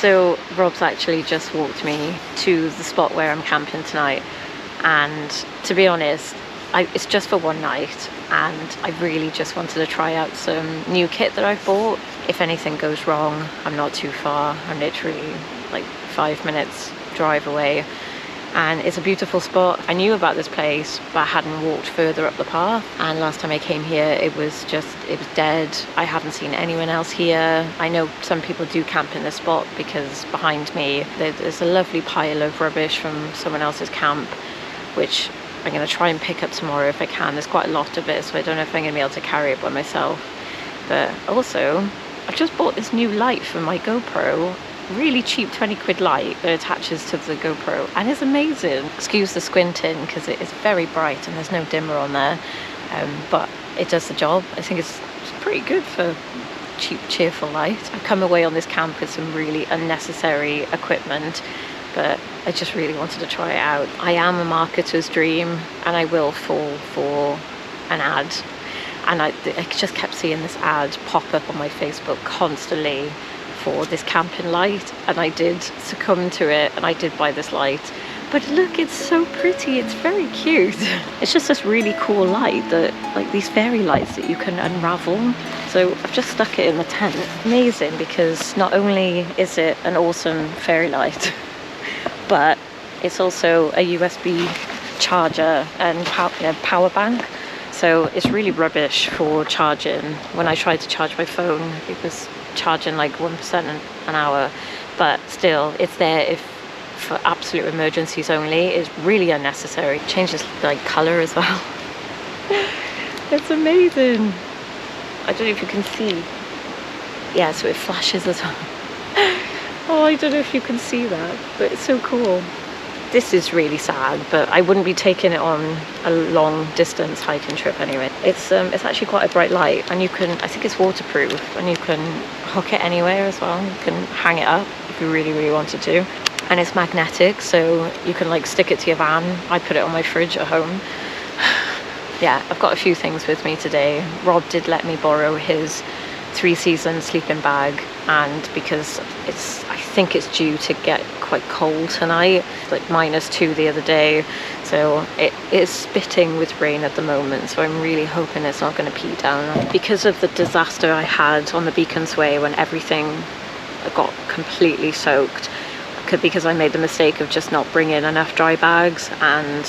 So Rob's actually just walked me to the spot where I'm camping tonight, and to be honest, it's just for one night, and I really just wanted to try out some new kit that I've bought. If anything goes wrong, I'm not too far. I'm literally like 5 minutes drive away, and it's a beautiful spot. I knew about this place, but I hadn't walked further up the path, and last time I came here it was dead. I haven't seen anyone else here. I know some people do camp in this spot because behind me there's a lovely pile of rubbish from someone else's camp, which I'm going to try and pick up tomorrow if I can. There's quite a lot of it, so I don't know if I'm going to be able to carry it by myself. But also, I've just bought this new light for my GoPro. Really cheap 20 quid light that attaches to the GoPro, and it's amazing. Excuse the squinting because it is very bright and there's no dimmer on there, but it does the job. I think it's pretty good for cheap, cheerful light. I've come away on this camp with some really unnecessary equipment, but I just really wanted to try it out. I am a marketer's dream, and I will fall for an ad. And I just kept seeing this ad pop up on my Facebook constantly for this camping light, and I did succumb to it, and I did buy this light. But look, it's so pretty. It's very cute. It's just this really cool light, that like these fairy lights that you can unravel. So I've just stuck it in the tent. Amazing, because not only is it an awesome fairy light, but it's also a USB charger and power bank. So it's really rubbish for charging. When I tried to charge my phone, it was charging like 1% an hour, but still it's there if for absolute emergencies only. It's really unnecessary. It changes like colour as well. It's amazing. I don't know if you can see. Yeah, so it flashes as well. Oh, I don't know if you can see that, but it's so cool. This is really sad, but I wouldn't be taking it on a long distance hiking trip anyway. It's actually quite a bright light, and you can, I think it's waterproof, and you can hook it anywhere as well. You can hang it up if you really, really wanted to. And it's magnetic, so you can like stick it to your van. I put it on my fridge at home. Yeah, I've got a few things with me today. Rob did let me borrow his 3-season sleeping bag, and because I think it's due to get quite cold tonight, like -2 the other day, so it is spitting with rain at the moment, so I'm really hoping it's not going to pee down. Because of the disaster I had on the Beacons Way when everything got completely soaked, because I made the mistake of just not bringing enough dry bags, and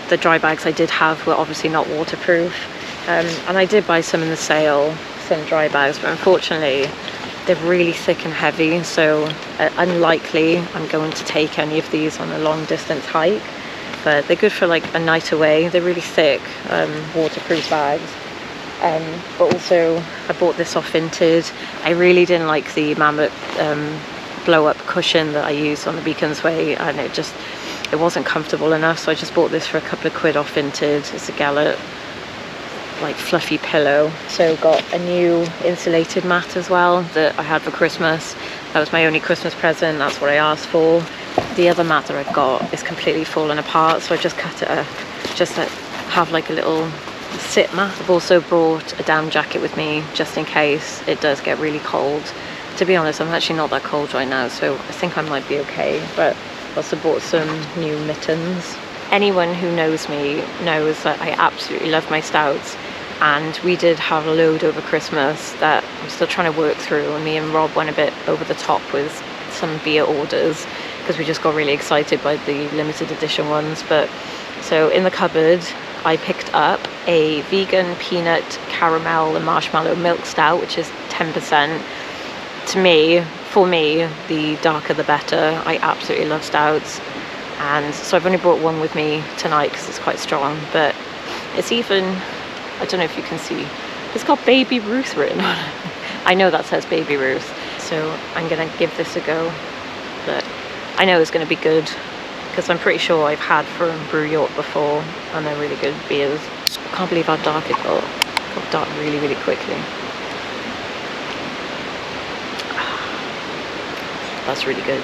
the dry bags I did have were obviously not waterproof, and I did buy some in the sale, some dry bags, but unfortunately they're really thick and heavy, so unlikely I'm going to take any of these on a long distance hike, but they're good for like a night away. They're really thick, waterproof bags. But also I bought this off Vinted. I really didn't like the Mammoth blow up cushion that I used on the Beacons Way, and it wasn't comfortable enough, so I just bought this for a couple of quid off Vinted. It's a Gallet like fluffy pillow. So got a new insulated mat as well that I had for Christmas. That was my only Christmas present. That's what I asked for. The other mat that I've got is completely fallen apart, so I just cut it up just to have like a little sit mat. I've also brought a down jacket with me just in case it does get really cold. To be honest, I'm actually not that cold right now, so I think I might be okay. But I also bought some new mittens. Anyone who knows me knows that I absolutely love my stouts, and we did have a load over Christmas that I'm still trying to work through, and me and Rob went a bit over the top with some beer orders because we just got really excited by the limited edition ones. But so in the cupboard I picked up a vegan peanut caramel and marshmallow milk stout, which is 10%. For me, the darker the better. I absolutely love stouts, and so I've only brought one with me tonight because it's quite strong, but it's even, I don't know if you can see, it's got Baby Ruth written on it. I know that says Baby Ruth, so I'm gonna give this a go, but I know it's gonna be good because I'm pretty sure I've had from Brew York before, and they're really good beers. I can't believe how dark it got. It got dark really, really quickly. That's really good.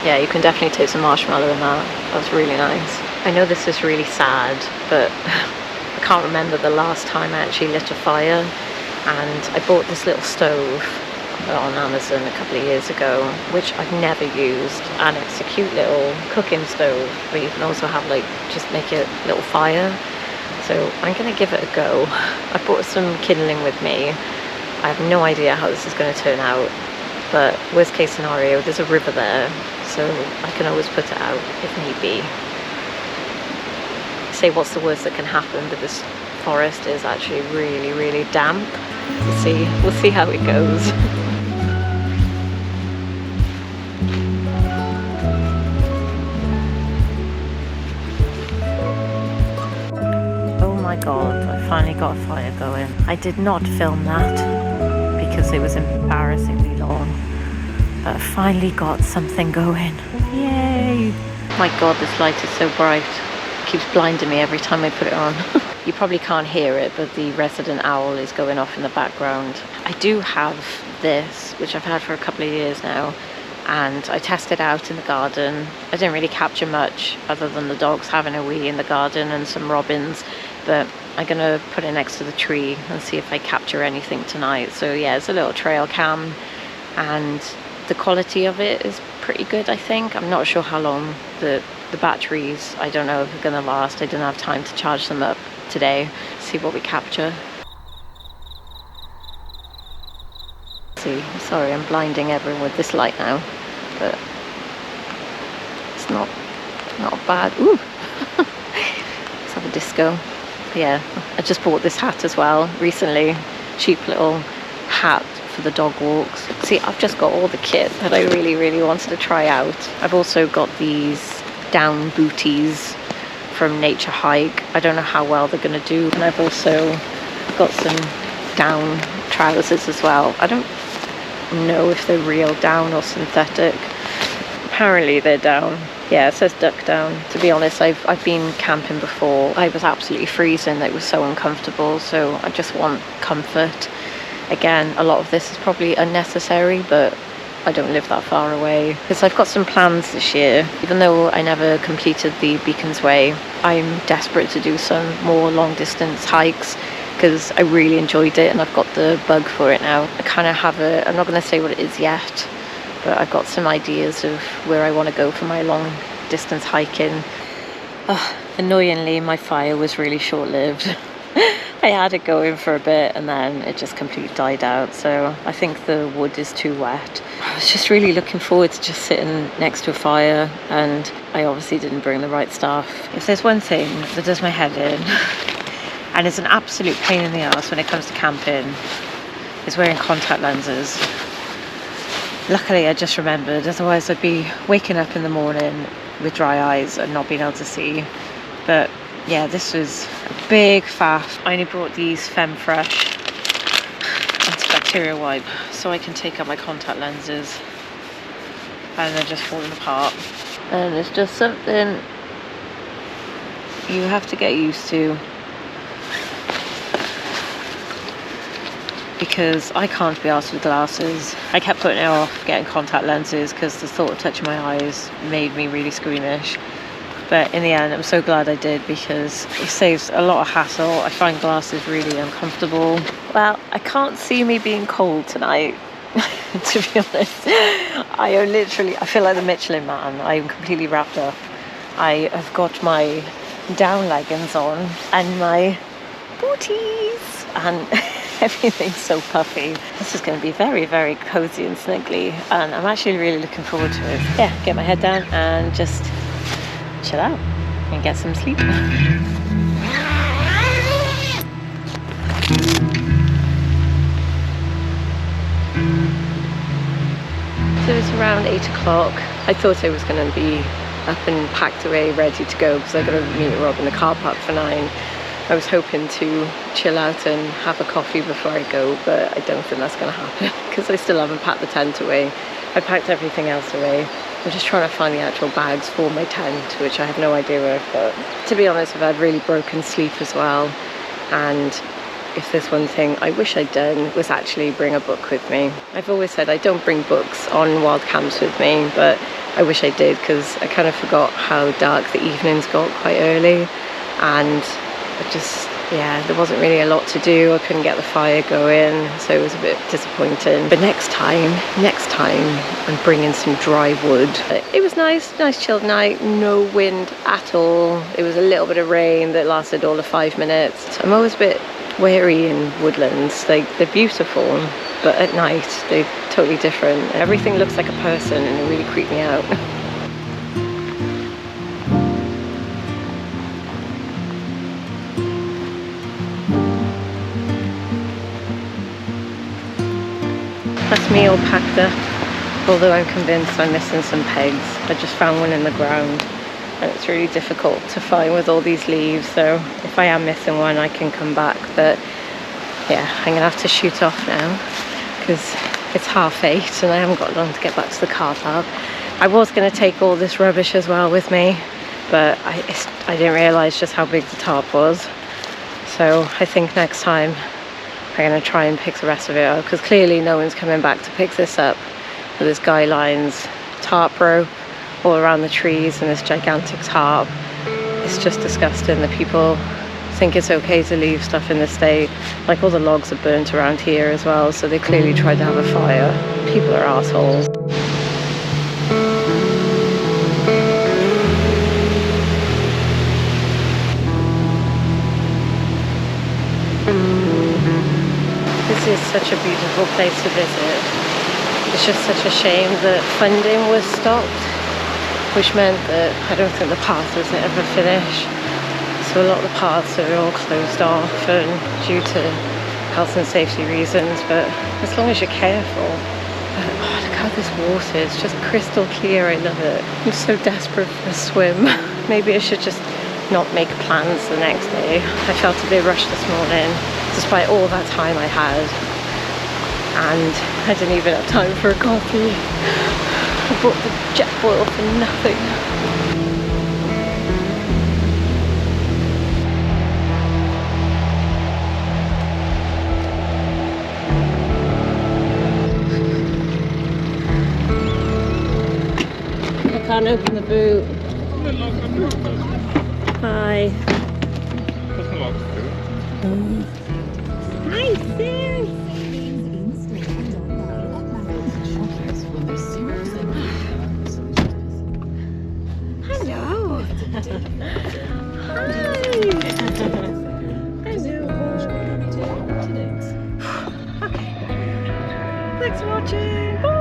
Yeah, you can definitely taste the marshmallow in that. That's really nice. I know this is really sad, but I can't remember the last time I actually lit a fire, and I bought this little stove on Amazon a couple of years ago, which I've never used, and it's a cute little cooking stove, but you can also have like, just make it a little fire. So I'm gonna give it a go. I brought some kindling with me. I have no idea how this is going to turn out, but worst case scenario, there's a river there, so I can always put it out if need be. Say what's the worst that can happen, but this forest is actually really, really damp. We'll see how it goes. Oh my god, I finally got a fire going. I did not film that because it was embarrassingly long, but I finally got something going. Yay! My god, this light is so bright. It keeps blinding me every time I put it on. You probably can't hear it, but the resident owl is going off in the background. I do have this, which I've had for a couple of years now, and I tested out in the garden. I didn't really capture much other than the dogs having a wee in the garden and some robins, but I'm gonna put it next to the tree and see if I capture anything tonight. So yeah, it's a little trail cam, and the quality of it is pretty good, I think. I'm not sure how long the batteries, I don't know if they're gonna last. I didn't have time to charge them up today. See what we capture. See, sorry, I'm blinding everyone with this light now, but it's not bad. Ooh. Let's have a disco. Yeah, I just bought this hat as well recently. Cheap little hat for the dog walks. See, I've just got all the kit that I really, really wanted to try out. I've also got these down booties from Nature Hike. I don't know how well they're going to do. And I've also got some down trousers as well. I don't know if they're real down or synthetic. Apparently they're down. Yeah, it says duck down. To be honest, I've been camping before. I was absolutely freezing. It was so uncomfortable, so I just want comfort. Again, a lot of this is probably unnecessary, but I don't live that far away. Because I've got some plans this year. Even though I never completed the Beacons Way, I'm desperate to do some more long distance hikes because I really enjoyed it and I've got the bug for it now. I kind of have I'm not going to say what it is yet, but I've got some ideas of where I want to go for my long distance hiking. Annoyingly, my fire was really short-lived. I had it going for a bit and then it just completely died out, so I think the wood is too wet. I was just really looking forward to just sitting next to a fire, and I obviously didn't bring the right stuff. If there's one thing that does my head in, and it's an absolute pain in the ass when it comes to camping, is wearing contact lenses. Luckily I just remembered, otherwise I'd be waking up in the morning with dry eyes and not being able to see. But yeah, this was a big faff. I only brought these Femme Fresh antibacterial wipe so I can take out my contact lenses, and they're just falling apart. And it's just something you have to get used to, because I can't be arsed with glasses. I kept putting it off getting contact lenses because the thought of touching my eyes made me really squeamish. But in the end, I'm so glad I did because it saves a lot of hassle. I find glasses really uncomfortable. Well, I can't see me being cold tonight, to be honest. I feel like the Michelin Man. I'm completely wrapped up. I have got my down leggings on and my booties and everything's so puffy. This is going to be very, very cozy and snuggly, and I'm actually really looking forward to it. Yeah, get my head down and just chill out and get some sleep. So it's around 8 o'clock. I thought I was going to be up and packed away, ready to go, because I got to meet Rob in the car park for 9. I was hoping to chill out and have a coffee before I go, but I don't think that's going to happen because I still haven't packed the tent away. I packed everything else away. I'm just trying to find the actual bags for my tent, which I have no idea where I've put. To be honest, I've had really broken sleep as well, and if there's one thing I wish I'd done was actually bring a book with me. I've always said I don't bring books on wild camps with me, but I wish I did, because I kind of forgot how dark the evenings got quite early, and yeah, there wasn't really a lot to do. I couldn't get the fire going, so it was a bit disappointing. But next time I'm bringing some dry wood. It was nice chilled night, no wind at all. It was a little bit of rain that lasted all of 5 minutes. I'm always a bit wary in woodlands. They're beautiful, but at night they're totally different. Everything looks like a person and it really creeped me out. That's me all packed up, although I'm convinced I'm missing some pegs. I just found one in the ground and it's really difficult to find with all these leaves, so if I am missing one I can come back. But yeah, I'm gonna have to shoot off now because it's 8:30 and I haven't got long to get back to the car park. I was gonna take all this rubbish as well with me, but I didn't realise just how big the tarp was. So I think next time I'm going to try and pick the rest of it up, because clearly no one's coming back to pick this up. There's guy lines, tarp rope all around the trees and this gigantic tarp. It's just disgusting that people think it's okay to leave stuff in the state. Like all the logs are burnt around here as well, so they clearly tried to have a fire. People are assholes. This is such a beautiful place to visit. It's just such a shame that funding was stopped, which meant that I don't think the path was ever finished. So a lot of the paths are all closed off and due to health and safety reasons, but as long as you're careful. But, oh, look how this water is just crystal clear. I love it. I'm so desperate for a swim. Maybe I should just not make plans the next day. I felt a bit rushed this morning, despite all that time I had, and I didn't even have time for a coffee. I bought the jet oil for nothing. I can't open the boot. Hi. Hi, Sis. Hello. Hi. Hello. Okay. Thanks for watching. Bye.